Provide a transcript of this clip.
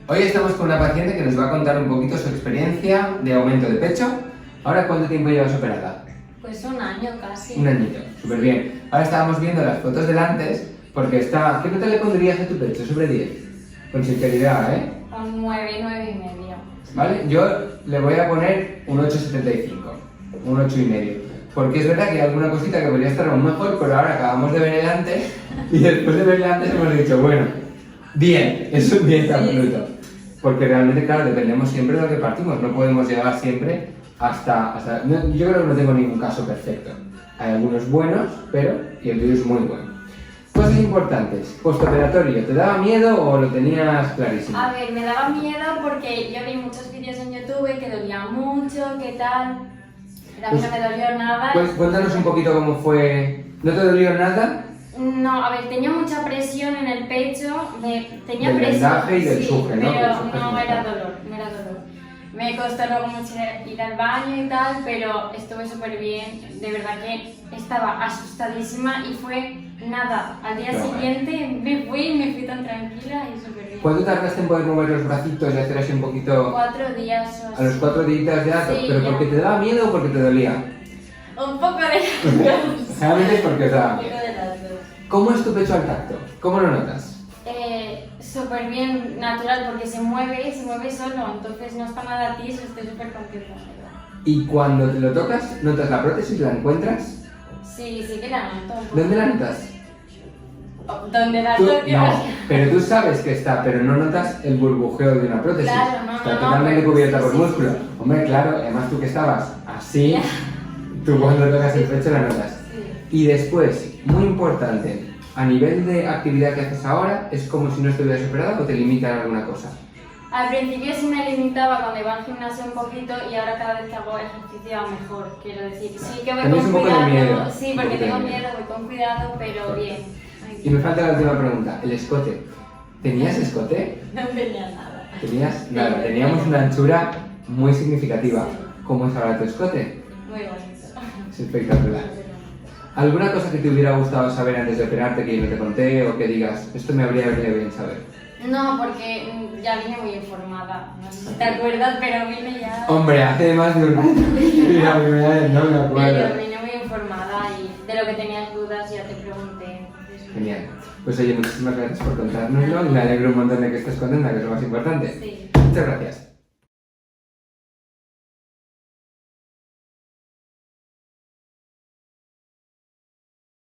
Hoy estamos con una paciente que nos va a contar un poquito su experiencia de aumento de pecho. Ahora, ¿cuánto tiempo llevas operada? Pues un año casi. Un añito, súper bien. Ahora estábamos viendo las fotos del antes, porque está... ¿Qué nota le pondrías a tu pecho sobre 10? Con sinceridad, ¿eh? Un 9, 9 y medio. ¿Vale? Yo le voy a poner un 8,75, un 8,5. Porque es verdad que hay alguna cosita que podría estar aún mejor, pero ahora acabamos de ver el antes y después de ver el antes hemos dicho, bueno, bien, es un 10 absoluto. Porque realmente, claro, dependemos siempre de lo que partimos, no podemos llegar siempre hasta yo creo que no tengo ningún caso perfecto. Hay algunos buenos, pero y el tuyo es muy bueno. Cosas importantes, postoperatorio, ¿te daba miedo o lo tenías clarísimo? A ver, me daba miedo porque yo vi muchos vídeos en YouTube que dolía mucho, qué tal. Pero a mí no me dolió nada. Pues cuéntanos un poquito cómo fue. ¿No te dolió nada? No, a ver, tenía mucha presión en el pecho, tenía Del presión, vendaje y del sí, suje, ¿no? pero El suje no es era mortal. dolor, no era dolor. Me costó luego mucho ir al baño y tal, pero estuve súper bien, de verdad que estaba asustadísima y fue nada. Al día Claro. siguiente me fui tan tranquila y súper bien. ¿Cuánto tardaste en poder mover los bracitos y hacer así un poquito? 4 días o A los 4 días ya, Sí, pero ya. porque te daba miedo o porque te dolía? Un poco de las dos. Realmente es porque te daba Un poco miedo. de las dos. ¿Cómo es tu pecho al tacto? ¿Cómo lo notas? Súper bien, natural, porque se mueve solo, entonces no es para nada tiso, estoy súper contenta. Y cuando te lo tocas, ¿notas la prótesis? ¿La encuentras? Sí, sí que la noto. ¿Dónde la notas? ¿Dónde la Tú- toque? no, pero tú sabes que está, pero no notas el burbujeo de una prótesis. Claro, no, Está no, totalmente pero cubierta sí, por sí, músculo. sí. Hombre, claro, además tú que estabas así, Ya. tú cuando tocas el pecho la notas. Sí. Y después, muy importante, a nivel de actividad que haces ahora, ¿es como si no estuvieras operada o te limita en alguna cosa? Al principio sí me limitaba cuando iba al gimnasio un poquito y ahora cada vez que hago ejercicio va mejor, quiero decir. Sí que voy Tenéis con un poco de cuidado, miedo. sí, Un porque poco de tengo miedo. miedo, voy con cuidado, pero bien. Y me falta la última pregunta, el escote. ¿Tenías escote? No tenía nada. ¿Tenías? Nada, teníamos una anchura muy significativa. ¿Cómo es ahora tu escote? Muy bonito. Es espectacular. ¿Alguna cosa que te hubiera gustado saber antes de operarte que yo no te conté o que digas, esto me habría venido bien saber? No, porque ya vine muy informada. No sé si te acuerdas, pero vine ya. Hombre, hace más de un año. Mira, no me Pero acuerdo. vine muy informada y de lo que tenías dudas ya te pregunté. Entonces, Genial. Pues oye, muchísimas gracias por contárnoslo y me alegro un montón de que estés contenta, que es lo más importante. sí. Muchas gracias.